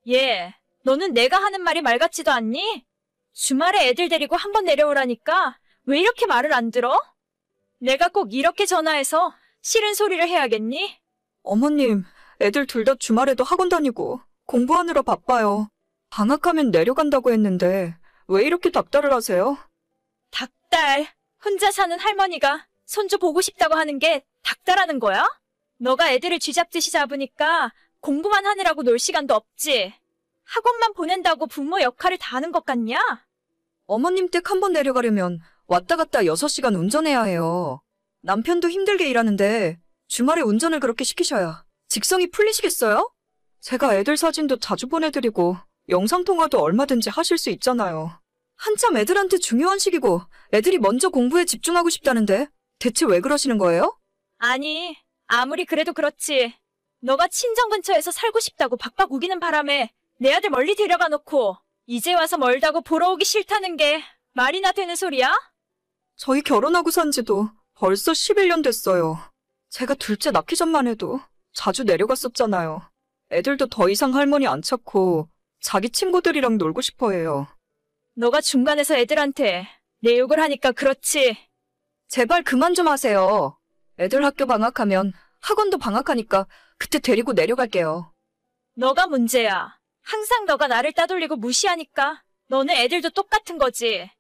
얘, 너는 내가 하는 말이 말 같지도 않니? 주말에 애들 데리고 한번 내려오라니까 왜 이렇게 말을 안 들어? 내가 꼭 이렇게 전화해서 싫은 소리를 해야겠니? 어머님, 애들 둘 다 주말에도 학원 다니고 공부하느라 바빠요. 방학하면 내려간다고 했는데 왜 이렇게 닥달을 하세요? 닭달, 혼자 사는 할머니가 손주 보고 싶다고 하는 게 닭달하는 거야? 너가 애들을 쥐잡듯이 잡으니까 공부만 하느라고 놀 시간도 없지. 학원만 보낸다고 부모 역할을 다 하는 것 같냐? 어머님 댁 한번 내려가려면 왔다 갔다 6시간 운전해야 해요. 남편도 힘들게 일하는데 주말에 운전을 그렇게 시키셔야 직성이 풀리시겠어요? 제가 애들 사진도 자주 보내드리고 영상통화도 얼마든지 하실 수 있잖아요. 한참 애들한테 중요한 시기고 애들이 먼저 공부에 집중하고 싶다는데 대체 왜 그러시는 거예요? 아니, 아무리 그래도 그렇지. 너가 친정 근처에서 살고 싶다고 박박 우기는 바람에 내 아들 멀리 데려가 놓고 이제 와서 멀다고 보러 오기 싫다는 게 말이나 되는 소리야? 저희 결혼하고 산 지도 벌써 11년 됐어요. 제가 둘째 낳기 전만 해도 자주 내려갔었잖아요. 애들도 더 이상 할머니 안 찾고 자기 친구들이랑 놀고 싶어 해요. 너가 중간에서 애들한테 내 욕을 하니까 그렇지. 제발 그만 좀 하세요. 애들 학교 방학하면 학원도 방학하니까 그때 데리고 내려갈게요. 너가 문제야. 항상 너가 나를 따돌리고 무시하니까 너는 애들도 똑같은 거지.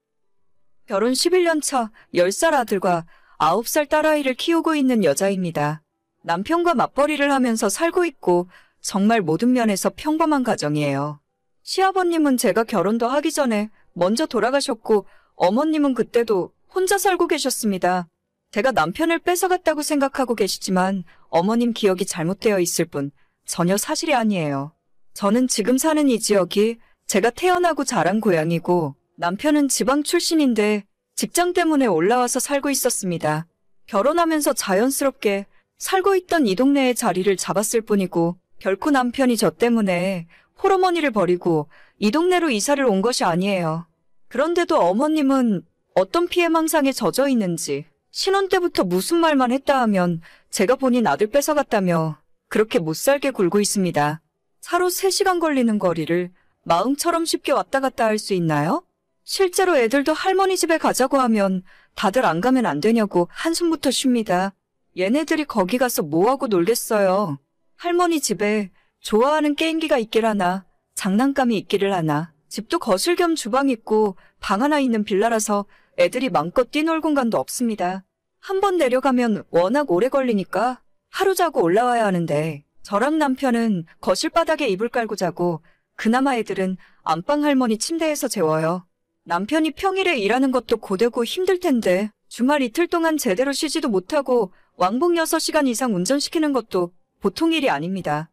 결혼 11년 차 10살 아들과 9살 딸아이를 키우고 있는 여자입니다. 남편과 맞벌이를 하면서 살고 있고 정말 모든 면에서 평범한 가정이에요. 시아버님은 제가 결혼도 하기 전에 먼저 돌아가셨고 어머님은 그때도 혼자 살고 계셨습니다. 제가 남편을 뺏어갔다고 생각하고 계시지만 어머님 기억이 잘못되어 있을 뿐 전혀 사실이 아니에요. 저는 지금 사는 이 지역이 제가 태어나고 자란 고향이고 남편은 지방 출신인데 직장 때문에 올라와서 살고 있었습니다. 결혼하면서 자연스럽게 살고 있던 이 동네에 자리를 잡았을 뿐이고 결코 남편이 저 때문에 홀어머니를 버리고 이 동네로 이사를 온 것이 아니에요. 그런데도 어머님은 어떤 피해망상에 젖어 있는지 신혼 때부터 무슨 말만 했다 하면 제가 본인 아들 뺏어갔다며 그렇게 못살게 굴고 있습니다. 차로 3시간 걸리는 거리를 마음처럼 쉽게 왔다 갔다 할 수 있나요? 실제로 애들도 할머니 집에 가자고 하면 다들 안 가면 안 되냐고 한숨부터 쉽니다. 얘네들이 거기 가서 뭐하고 놀겠어요. 할머니 집에 좋아하는 게임기가 있길 하나, 장난감이 있기를 하나, 집도 거실 겸 주방 있고 방 하나 있는 빌라라서 애들이 마음껏 뛰놀 공간도 없습니다. 한번 내려가면 워낙 오래 걸리니까 하루 자고 올라와야 하는데 저랑 남편은 거실 바닥에 이불 깔고 자고 그나마 애들은 안방 할머니 침대에서 재워요. 남편이 평일에 일하는 것도 고되고 힘들 텐데 주말 이틀 동안 제대로 쉬지도 못하고 왕복 6시간 이상 운전시키는 것도 보통 일이 아닙니다.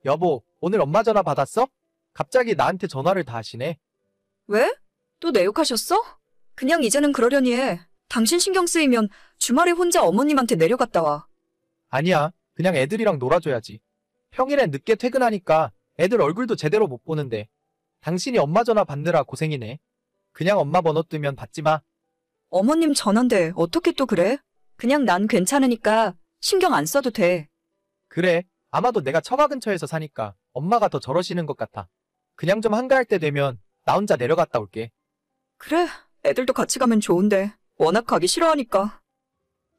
여보, 오늘 엄마 전화 받았어? 갑자기 나한테 전화를 다 하시네. 왜? 또 내 욕하셨어? 그냥 이제는 그러려니 해. 당신 신경 쓰이면 주말에 혼자 어머님한테 내려갔다 와. 아니야, 그냥 애들이랑 놀아줘야지. 평일엔 늦게 퇴근하니까 애들 얼굴도 제대로 못 보는데 당신이 엄마 전화 받느라 고생이네. 그냥 엄마 번호 뜨면 받지 마. 어머님 전화인데 어떻게 또 그래? 그냥 난 괜찮으니까 신경 안 써도 돼. 그래, 아마도 내가 처가 근처에서 사니까 엄마가 더 저러시는 것 같아. 그냥 좀 한가할 때 되면 나 혼자 내려갔다 올게. 그래, 애들도 같이 가면 좋은데 워낙 가기 싫어하니까.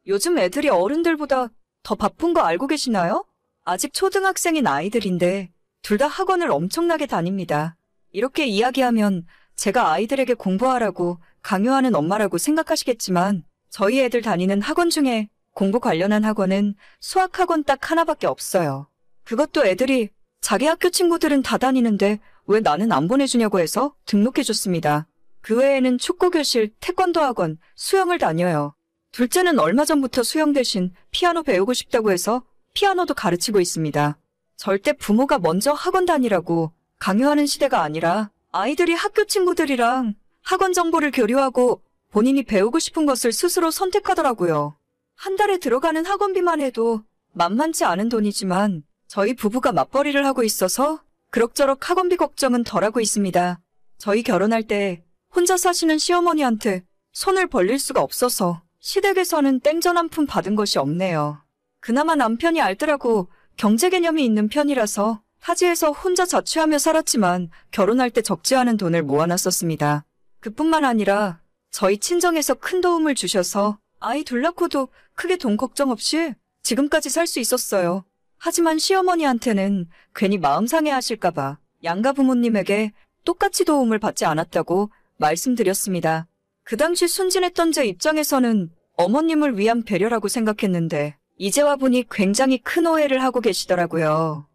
요즘 애들이 어른들보다 더 바쁜 거 알고 계시나요? 아직 초등학생인 아이들인데 둘 다 학원을 엄청나게 다닙니다. 이렇게 이야기하면 제가 아이들에게 공부하라고 강요하는 엄마라고 생각하시겠지만 저희 애들 다니는 학원 중에 공부 관련한 학원은 수학학원 딱 하나밖에 없어요. 그것도 애들이 자기 학교 친구들은 다 다니는데 왜 나는 안 보내주냐고 해서 등록해줬습니다. 그 외에는 축구교실, 태권도 학원, 수영을 다녀요. 둘째는 얼마 전부터 수영 대신 피아노 배우고 싶다고 해서 피아노도 가르치고 있습니다. 절대 부모가 먼저 학원 다니라고 강요하는 시대가 아니라 아이들이 학교 친구들이랑 학원 정보를 교류하고 본인이 배우고 싶은 것을 스스로 선택하더라고요. 한 달에 들어가는 학원비만 해도 만만치 않은 돈이지만 저희 부부가 맞벌이를 하고 있어서 그럭저럭 학원비 걱정은 덜하고 있습니다. 저희 결혼할 때 혼자 사시는 시어머니한테 손을 벌릴 수가 없어서 시댁에서는 땡전 한 푼 받은 것이 없네요. 그나마 남편이 알뜰하고 경제 개념이 있는 편이라서 타지에서 혼자 자취하며 살았지만 결혼할 때 적지 않은 돈을 모아놨었습니다. 그뿐만 아니라 저희 친정에서 큰 도움을 주셔서 아이 둘 낳고도 크게 돈 걱정 없이 지금까지 살 수 있었어요. 하지만 시어머니한테는 괜히 마음 상해하실까봐 양가 부모님에게 똑같이 도움을 받지 않았다고 말씀드렸습니다. 그 당시 순진했던 제 입장에서는 어머님을 위한 배려라고 생각했는데 이제 와보니 굉장히 큰 오해를 하고 계시더라고요.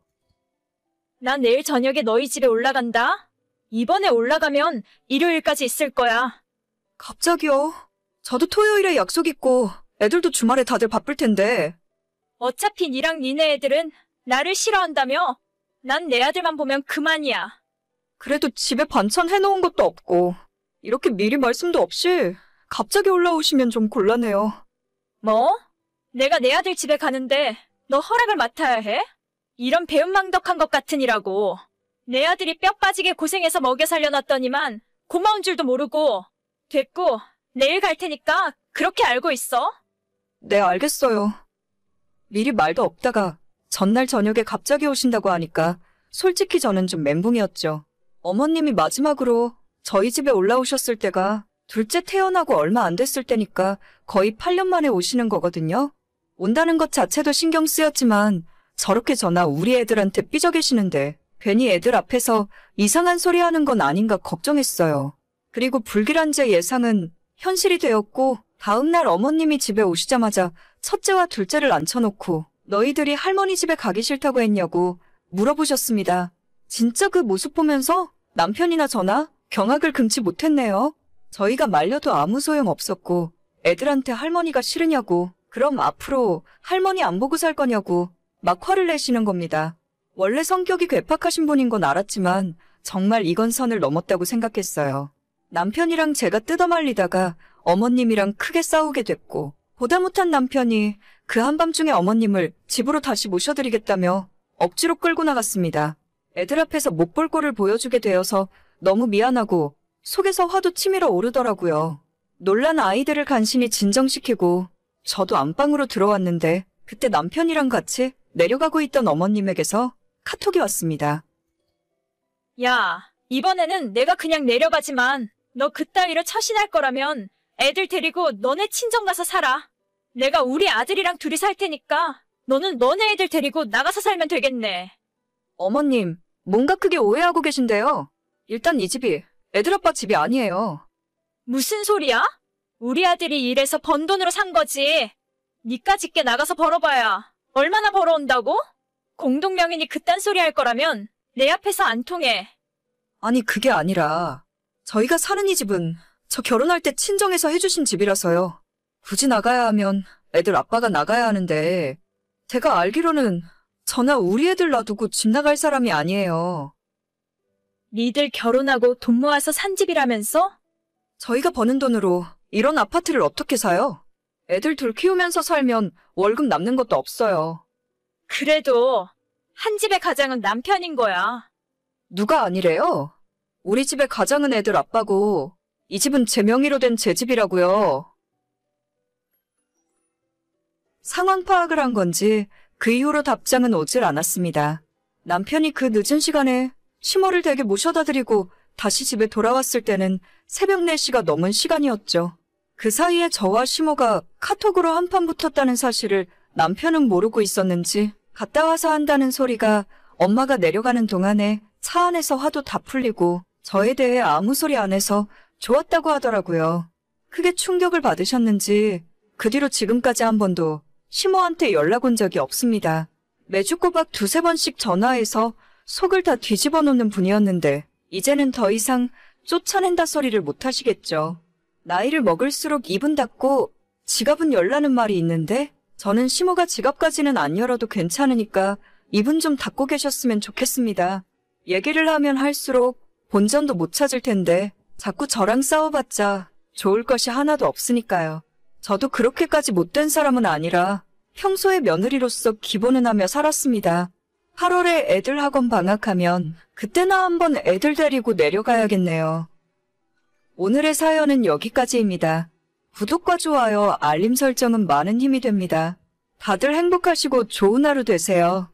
난 내일 저녁에 너희 집에 올라간다. 이번에 올라가면 일요일까지 있을 거야. 갑자기요? 저도 토요일에 약속 있고 애들도 주말에 다들 바쁠 텐데. 어차피 니랑 니네 애들은 나를 싫어한다며? 난 내 아들만 보면 그만이야. 그래도 집에 반찬 해놓은 것도 없고 이렇게 미리 말씀도 없이 갑자기 올라오시면 좀 곤란해요. 뭐? 내가 내 아들 집에 가는데 너 허락을 맡아야 해? 이런 배은망덕한 것 같으니라고. 내 아들이 뼈 빠지게 고생해서 먹여 살려놨더니만 고마운 줄도 모르고. 됐고, 내일 갈 테니까 그렇게 알고 있어. 네, 알겠어요. 미리 말도 없다가 전날 저녁에 갑자기 오신다고 하니까 솔직히 저는 좀 멘붕이었죠. 어머님이 마지막으로 저희 집에 올라오셨을 때가 둘째 태어나고 얼마 안 됐을 때니까 거의 8년 만에 오시는 거거든요. 온다는 것 자체도 신경 쓰였지만 저렇게 전화 우리 애들한테 삐져 계시는데 괜히 애들 앞에서 이상한 소리 하는 건 아닌가 걱정했어요. 그리고 불길한 제 예상은 현실이 되었고 다음날 어머님이 집에 오시자마자 첫째와 둘째를 앉혀놓고 너희들이 할머니 집에 가기 싫다고 했냐고 물어보셨습니다. 진짜 그 모습 보면서 남편이나 저나 경악을 금치 못했네요. 저희가 말려도 아무 소용 없었고 애들한테 할머니가 싫으냐고 그럼 앞으로 할머니 안 보고 살 거냐고 막 화를 내시는 겁니다. 원래 성격이 괴팍하신 분인 건 알았지만 정말 이건 선을 넘었다고 생각했어요. 남편이랑 제가 뜯어말리다가 어머님이랑 크게 싸우게 됐고 보다 못한 남편이 그 한밤중에 어머님을 집으로 다시 모셔드리겠다며 억지로 끌고 나갔습니다. 애들 앞에서 못 볼 꼴을 보여주게 되어서 너무 미안하고 속에서 화도 치밀어 오르더라고요. 놀란 아이들을 간신히 진정시키고 저도 안방으로 들어왔는데 그때 남편이랑 같이 내려가고 있던 어머님에게서 카톡이 왔습니다. 야, 이번에는 내가 그냥 내려가지만 너 그따위로 처신할 거라면 애들 데리고 너네 친정 가서 살아. 내가 우리 아들이랑 둘이 살 테니까 너는 너네 애들 데리고 나가서 살면 되겠네. 어머님, 뭔가 크게 오해하고 계신데요. 일단 이 집이 애들 아빠 집이 아니에요. 무슨 소리야? 우리 아들이 일해서 번 돈으로 산 거지. 니까짓 게 나가서 벌어봐야 얼마나 벌어온다고? 공동명의니 그딴 소리 할 거라면 내 앞에서 안 통해. 아니 그게 아니라 저희가 사는 이 집은 저 결혼할 때 친정에서 해주신 집이라서요. 굳이 나가야 하면 애들 아빠가 나가야 하는데 제가 알기로는 저나 우리 애들 놔두고 집 나갈 사람이 아니에요. 니들 결혼하고 돈 모아서 산 집이라면서? 저희가 버는 돈으로 이런 아파트를 어떻게 사요? 애들 둘 키우면서 살면 월급 남는 것도 없어요. 그래도 한 집의 가장은 남편인 거야. 누가 아니래요? 우리 집의 가장은 애들 아빠고 이 집은 제 명의로 된 제 집이라고요. 상황 파악을 한 건지 그 이후로 답장은 오질 않았습니다. 남편이 그 늦은 시간에 시모를 댁에 모셔다 드리고 다시 집에 돌아왔을 때는 새벽 4시가 넘은 시간이었죠. 그 사이에 저와 시모가 카톡으로 한판 붙었다는 사실을 남편은 모르고 있었는지 갔다 와서 한다는 소리가 엄마가 내려가는 동안에 차 안에서 화도 다 풀리고 저에 대해 아무 소리 안 해서 좋았다고 하더라고요. 크게 충격을 받으셨는지 그 뒤로 지금까지 한 번도 시모한테 연락 온 적이 없습니다. 매주 꼬박 2-3번씩 전화해서 속을 다 뒤집어 놓는 분이었는데 이제는 더 이상 쫓아낸다 소리를 못 하시겠죠. 나이를 먹을수록 입은 닫고 지갑은 열라는 말이 있는데 저는 시모가 지갑까지는 안 열어도 괜찮으니까 입은 좀 닫고 계셨으면 좋겠습니다. 얘기를 하면 할수록 본전도 못 찾을 텐데 자꾸 저랑 싸워봤자 좋을 것이 하나도 없으니까요. 저도 그렇게까지 못된 사람은 아니라 평소에 며느리로서 기본은 하며 살았습니다. 8월에 애들 학원 방학하면 그때나 한번 애들 데리고 내려가야겠네요. 오늘의 사연은 여기까지입니다. 구독과 좋아요, 알림 설정은 많은 힘이 됩니다. 다들 행복하시고 좋은 하루 되세요.